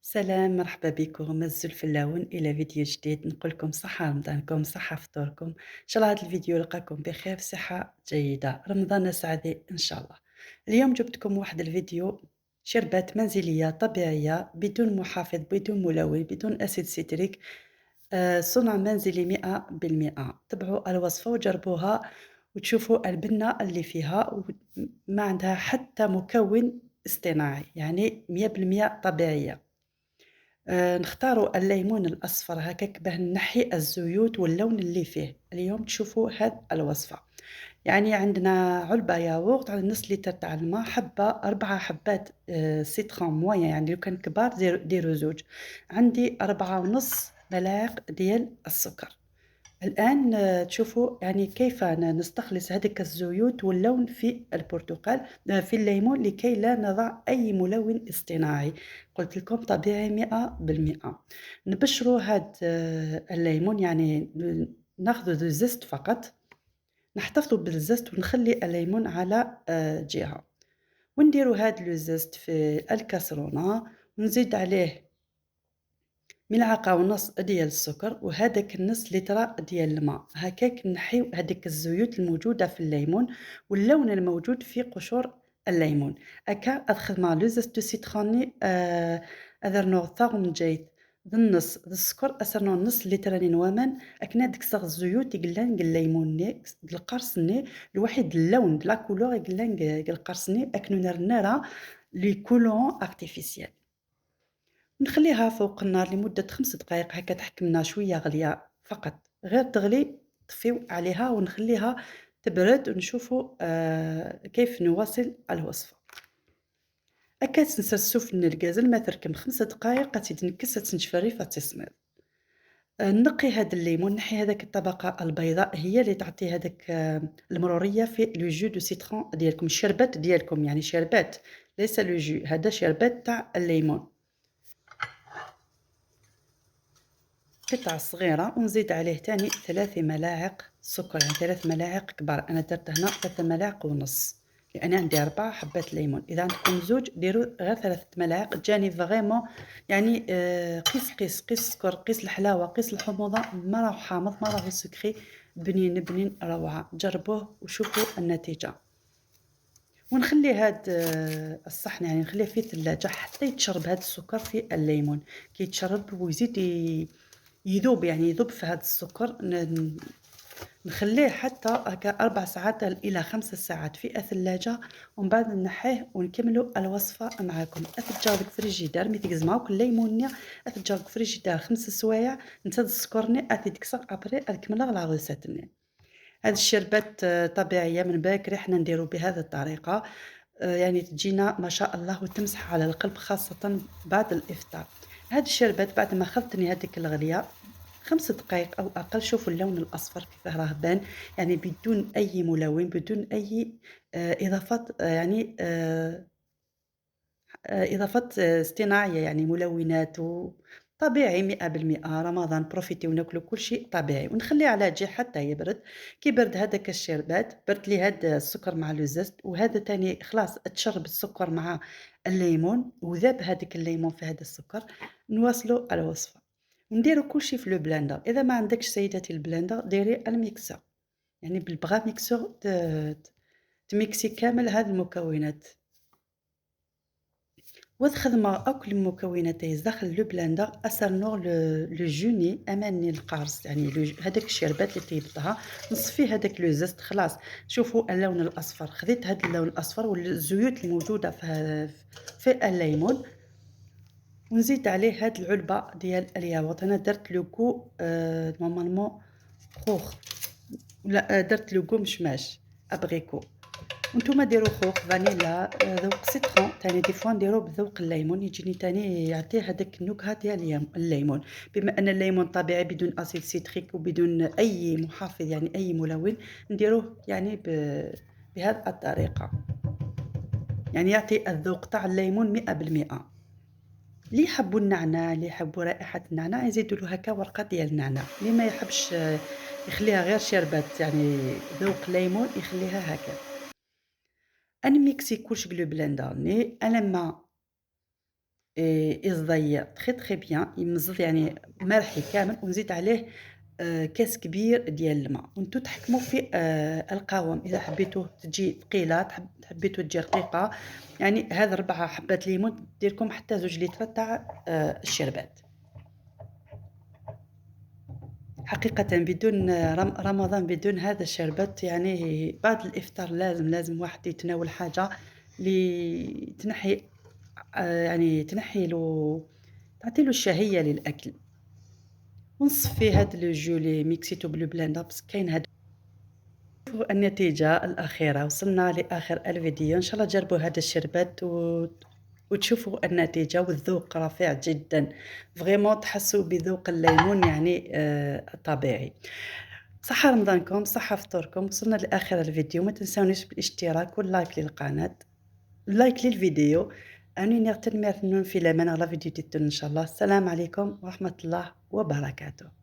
سلام، مرحبا بكم مزوا الفلاون الى فيديو جديد. نقول لكم صحة رمضانكم، صحة فطوركم، ان شاء الله هذا الفيديو يلقاكم بخير في صحة جيدة، رمضان سعيد ان شاء الله. اليوم جبتكم واحد الفيديو شربات منزلية طبيعية بدون محافظ، بدون ملون، بدون اسيد سيتريك. صنع منزلي 100%. تبعوا الوصفة وجربوها وتشوفوا البنة اللي فيها ما عندها حتى مكون اصطناعي، يعني 100% طبيعية. نختاروا الليمون الأصفر هكاك باه نحي الزيوت واللون اللي فيه. اليوم تشوفوا هاد الوصفة. يعني عندنا علبة ياغورت على نص لتر تاع الماء، حبة 4 حبات سيترون مويان، يعني لو كان كبار ديروا زوج. عندي 4 ونص ملاعق ديال السكر. الآن تشوفوا يعني كيف نستخلص هذيك الزيوت واللون في البرتقال، في الليمون، لكي لا نضع أي ملون اصطناعي. قلت لكم طبيعي 100%. نبشروا هاد الليمون، يعني ناخذ الزست فقط، نحتفظوا بالزست ونخلي الليمون على جهة، ونديروا هاد لو زست في الكاسرونة، ونزيد عليه ملعقة ونص ديال السكر وهذاك النص لتر ديال الماء، هكاك نحيو هذيك الزيوت الموجودة في الليمون واللون الموجود في قشور الليمون. هكا أدخل لو زيت دو سيتروني، أذرنو ثاغم جيد بالنص السكر، أسرنو نص لتر نوامن أكنا ديك الصغ الزيوت يقلان الليمون القرصني الوحيد اللون بلا كولور يقلان القرصني أكنو نرنارا لي كولون ارتيفيسيال. نخليها فوق النار لمدة 5 دقايق، هكا تحكمنا شوية غلية فقط، غير تغلي طفيو عليها ونخليها تبرد ونشوفوا كيف نواصل الوصفة. هكا تنسرسو في الغاز ما تركم 5 دقايق تزيد نكس تنشف الريفة تصمر. نقي هذا الليمون، نحي هذاك الطبقة البيضاء هي اللي تعطي هذاك المرورية في لو جو دو سيترون ديالكم، الشربات ديالكم، يعني شربات ليس لو جو، هذا شربات تاع الليمون. قطعة صغيرة ونزيد عليه تاني 3 ملاعق سكر، يعني 3 ملاعق كبار، أنا درت هنا 3 ملاعق ونص لأن عندي 4 حبات ليمون. إذا عندكم زوج ديروا غير 3 ملاعق، تجاني فريمون يعني قيس السكر، قيس الحلاوة، قيس الحموضة، ما راهو حامض ما راهو سكري، بنين بنين روعة. جربوه وشوفوا النتيجة. ونخلي هاد الصحن، يعني نخليه في الثلاجة حتى يتشرب هاد السكر في الليمون. كي يتشرب ويزيد يذوب، يعني يذوب في هذا السكر، نخليه حتى هكا 4 ساعات إلى 5 ساعات في الثلاجة، ومن بعد نحيه ونكملوا الوصفة معاكم. أتجاوبك فريجيدار مي تجزماوك الليمونية، أتجاوبك فريجيدار 5 سوايع، نتاد السكرني أتيدكسر أبري أكمل لا غوسيتني. هاد الشربات طبيعية من باكري حنا نديرو بهذه الطريقة، يعني تجينا ما شاء الله وتمسح على القلب خاصة بعد الإفطار. هاد الشربات بعد ما خلطني هذيك الغلية 5 دقايق أو أقل، شوفوا اللون الأصفر كيفاه راه بان، يعني بدون أي ملون، بدون أي إضافات، يعني إضافات اصطناعية، يعني ملونات طبيعي 100%. رمضان بروفيتي وناكلو كل شيء طبيعي، ونخليه على جي حتى يبرد. كي برد هذاك الشربات، برد لي هاد السكر مع لو زست، وهذا تاني خلاص تشرب السكر مع الليمون وذاب هذاك الليمون في هذا السكر. نواصلوا الوصفة ونديروا كل شيء في لو بلندر. إذا ما عندكش سيداتي البلندر ديري الميكسر، يعني بالبغا ميكسور تميكسي كامل هاد المكونات. وتخدم أكل المكونات داخل لو بلندر، أسرنوغ لو جوني أماني القارص، يعني هذاك الشربات اللي طيبتها نصفيه هذاك لو زست خلاص. شوفوا اللون الأصفر، خذيت هذا اللون الأصفر والزيوت الموجودة في الليمون، ونزيد عليه هاد العلبة ديال الياغورت. أنا درت لوكو نورمالمون خوخ، لا درت لوكو مشماش أبغيكو، وانتوما ديروا خوخ فانيلا، ذوق سيترون تاني دي فوا نديرو بذوق الليمون، يجيني تاني يعطيه هذاك النكهه ديال الليمون. بما ان الليمون طبيعي بدون اسيد سيتريك وبدون اي محافظ، يعني اي ملون، نديروه يعني بهذه الطريقه، يعني يعطي الذوق تاع الليمون 100%. اللي يحبوا النعناع، اللي يحبوا رائحه النعناع يزيدوا له هكا ورقه ديال النعناع، اللي ما يحبش يخليها غير شربات يعني ذوق ليمون يخليها هكا. أنا ميكسي كلشي بلو بلندر ني أنا ما يصدي تري، تري بيان يمزّض يعني مالحي كامل ونزيد عليه كاس كبير ديال الماء، وأنتم تحكموا في القوام، إذا حبيتوه تجي ثقيلة حبيتو تجي رقيقة، يعني هاد 4 حبات ليمون دير لكم حتى 2 ليتر تاع الشربات. حقيقةً بدون رمضان بدون هذا الشربات يعني بعد الإفطار لازم واحد يتناول حاجة تنحّي يعني تنحّي له تعطي له الشهية للأكل، ونصفي هاد le jus اللي ميكسيتو بالبلاندا باسكو كاين هاد شوفوا النتيجة الأخيرة، وصلنا لآخر الفيديو، إن شاء الله تجربوا هذا الشربات وتشوفوا النتيجة والذوق رفيع جدًا، فريمون تحسّوا بذوق الليمون يعني طبيعي. صحة رمضانكم، صحة فطوركم، وصلنا لآخر الفيديو، ما تنساونيش بالاشتراك واللايك للقناة، لايك للفيديو، أني نغتنمر في الأمان على فيديو جديد إن شاء الله، السلام عليكم ورحمة الله وبركاته.